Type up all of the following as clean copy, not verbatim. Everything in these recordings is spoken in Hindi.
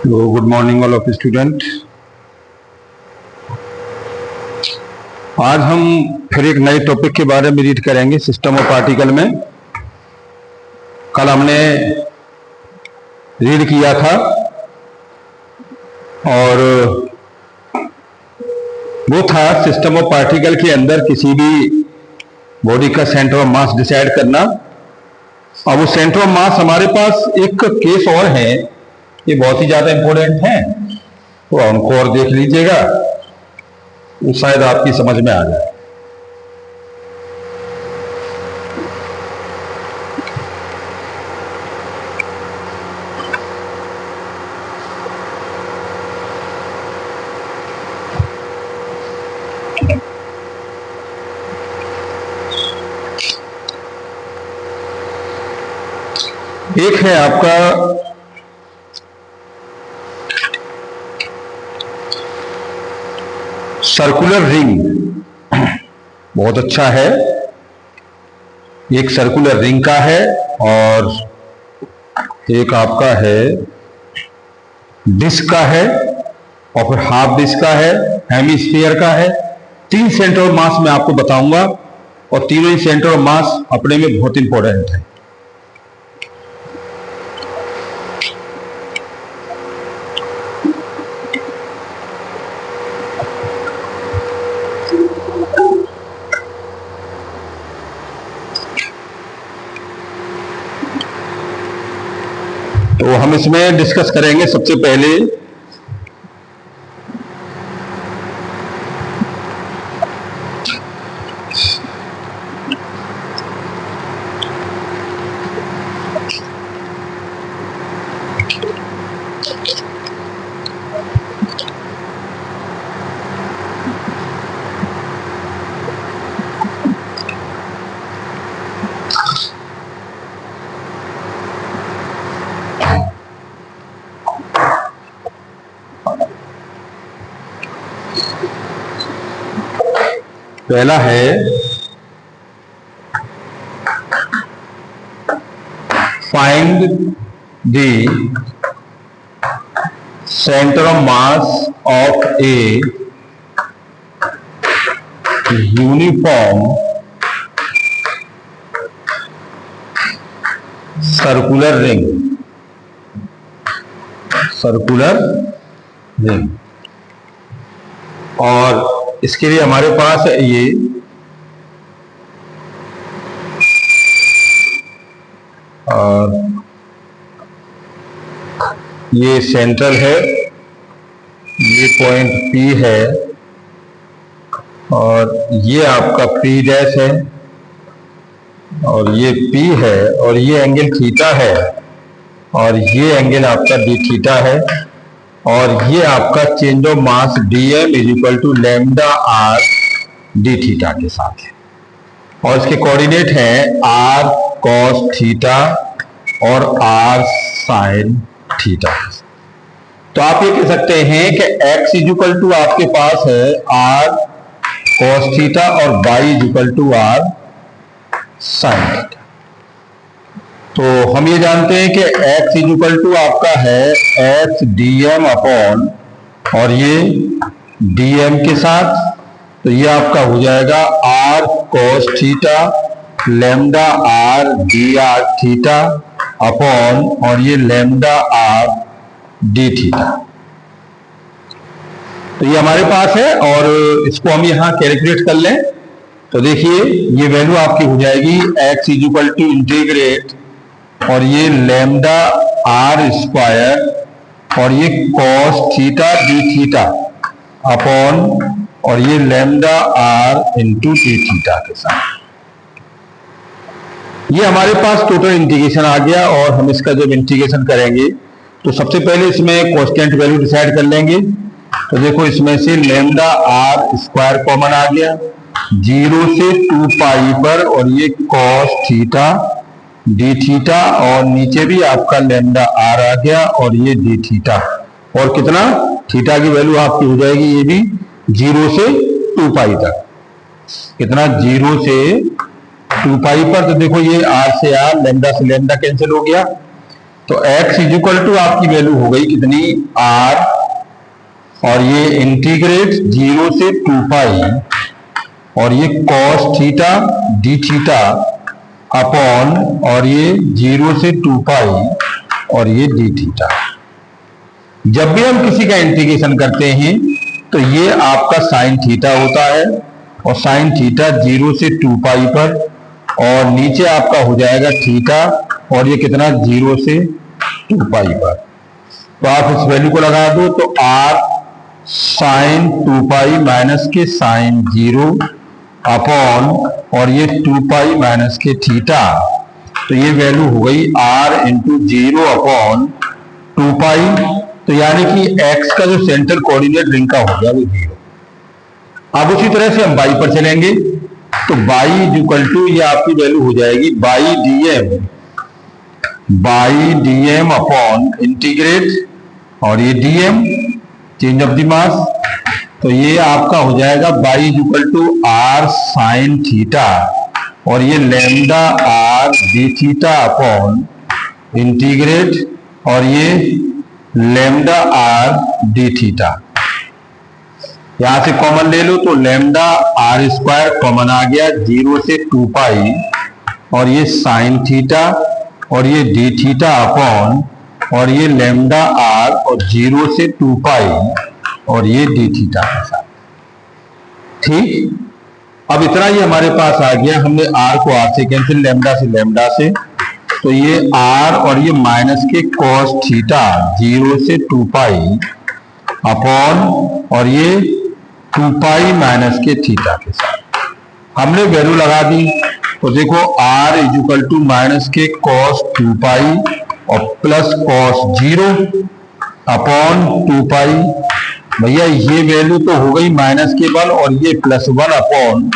So good morning all of student. आज हम फिर एक नए टॉपिक के बारे में रीड करेंगे सिस्टम ऑफ पार्टिकल में। कल हमने रीड किया था और वो था सिस्टम ऑफ पार्टिकल के अंदर किसी भी बॉडी का सेंटर ऑफ मास डिसाइड करना। अब वो सेंटर ऑफ मास हमारे पास एक केस और है, ये बहुत ही ज्यादा इंपॉर्टेंट है, तो उनको और देख लीजिएगा, वो शायद आपकी समझ में आ जाए। एक है आपका सर्कुलर रिंग, बहुत अच्छा है। एक सर्कुलर रिंग का है और एक आपका है डिस्क का है और फिर हाफ डिस्क का है, हेमिस्फीयर का है। तीन सेंटर ऑफ मास मैं आपको बताऊंगा और तीनों ही सेंटर ऑफ मास अपने में बहुत इंपॉर्टेंट है। तो हम इसमें डिस्कस करेंगे सबसे पहले पहला है find the centre of mass of a uniform circular ring. Circular ring, और इसके लिए हमारे पास है ये सेंट्रल है, ये पॉइंट P है और ये आपका P डैश है और ये P है और ये एंगल थीटा है और ये एंगल आपका d थीटा है और ये आपका change of mass dm is equal to lambda r d theta के साथ है। और इसके कोऑर्डिनेट हैं r cos थीटा और r sin थीटा। तो आप ये कह सकते हैं कि x इज इक्वल टू आपके पास है r cos थीटा और y is equal to r sin theta. तो हम ये जानते हैं कि x इज इक्वल टू आपका है x dm अपॉन और ये dm के साथ, तो ये आपका हो जाएगा r cos theta lambda r dr theta upon और ये लैम्डा r d थीटा। तो ये हमारे पास है और इसको हम यहाँ कैलकुलेट कर लें तो देखिए ये वैल्यू आपकी हो जाएगी x is equal to integrate और ये लैम्डा r स्क्वायर और ये cos theta d theta upon और ये lambda r into d theta के साथ। ये हमारे पास टोटल इंटीग्रेशन आ गया और हम इसका जब इंटीग्रेशन करेंगे तो सबसे पहले इसमें कांस्टेंट वैल्यू डिसाइड कर लेंगे। तो देखो इसमें से लैम्डा r स्क्वायर कॉमन आ गया 0 से 2 पाई पर और ये cos थीटा d थीटा और नीचे भी आपका लैम्डा r आ गया और ये d थीटा और कितना थीटा की वैल्यू आपकी हो जाएगी ये भी 0 से 2 पाई तक। कितना 0 से 2 पाई पर, तो देखो ये r से r लैम्डा से लैम्डा कैंसिल हो गया। तो x इक्वल टू आपकी वैल्यू हो गई कितनी, r, और ये इंटीग्रेट 0 से 2 पाई, और ये cos theta d theta upon, और ये 0 से 2 पाई, और ये d थीटा। जब भी हम किसी का इंटीग्रेशन करते हैं तो ये आपका साइन थीटा होता है, और साइन थीटा 0 से 2 पाई पर, और नीचे आपका हो जाएगा थीटा, और ये कितना 0 से 2 पाई पर। तो आप इस वैल्यू को लगा दो तो r साइन 2 पाई माइनस के साइन 0 अपॉन, और ये 2 पाई माइनस के थीटा। तो ये वैल्यू हो गई r इंटू 0 अपॉन 2 पाई। तो यानी कि x का जो सेंटर कोऑर्डिनेट रिंग का हो गया वो 0। अब उसी तरह से हम y पर चलेंगे, तो y इक्वल टू ये आपकी वैल्यू हो जाएगी बाई dm अपॉन इंटीग्रेट, और ये dm change of the mass. तो ये आपका हो जाएगा y equal to r sine theta, और ये lambda r d theta upon integrate, और ये लैम्डा r d थीटा। यहां से कॉमन ले लो तो लैम्डा r स्क्वायर कॉमन आ गया 0 से 2 पाई, और ये साइन थीटा, और ये d थीटा अपॉन, और ये लैम्डा r, और 0 से 2 पाई, और ये d थीटा के साथ। ठीक, अब इतना ही हमारे पास आ गया। हमने r को r से कैंसिल, लैम्डा से लैम्डा से, तो ये r और ये माइनस के cos थीटा 0 से 2 पाई अपॉन, और ये 2 पाई माइनस के थीटा के साथ हमने वैल्यू लगा दी। तो देखो r इक्वल टू माइनस के cos 2 पाई और प्लस cos 0 अपॉन 2 पाई। भैया ये वैल्यू तो हो गई माइनस के 1 और ये प्लस 1 अपॉन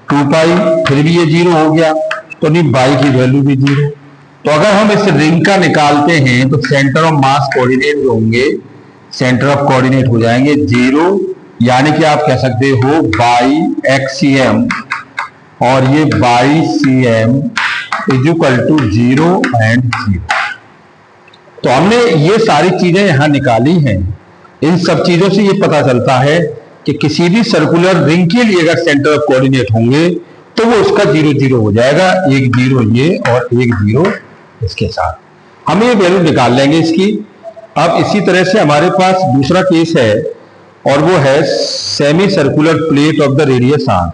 2 पाई, फिर भी ये 0 हो गया, तो नहीं y की वैल्यू भी 0। तो अगर हम इस रिंग का निकालते हैं तो सेंटर ऑफ मास कोऑर्डिनेट जो होंगे, सेंटर ऑफ कोऑर्डिनेट हो जाएंगे 0, यानी कि आप कह सकते हो बाई XCM, और ये by CM is equal to 0 and 0। तो हमने ये सारी चीजें यहां निकाली हैं। इन सब चीजों से ये पता चलता है कि किसी भी सर्कुलर रिंग के लिए अगर सेंटर ऑफ कोऑर्डिनेट होंगे तो वो उसका 0 0 हो जाएगा, एक 0 ये और एक 0 इसके साथ। हम ये वैल्यू निकाल लेंगे इसकी। अब इसी तरह से हमारे पास दूसरा केस है, और वो है semi circular plate of the radius r।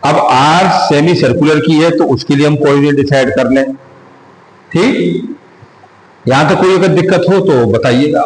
अब r सेमी सर्कुलर की है तो उसके लिए हम कोऑर्डिनेट डिसाइड कर लें। ठीक, यहां तक कोई अगर दिक्कत हो तो बताइएगा।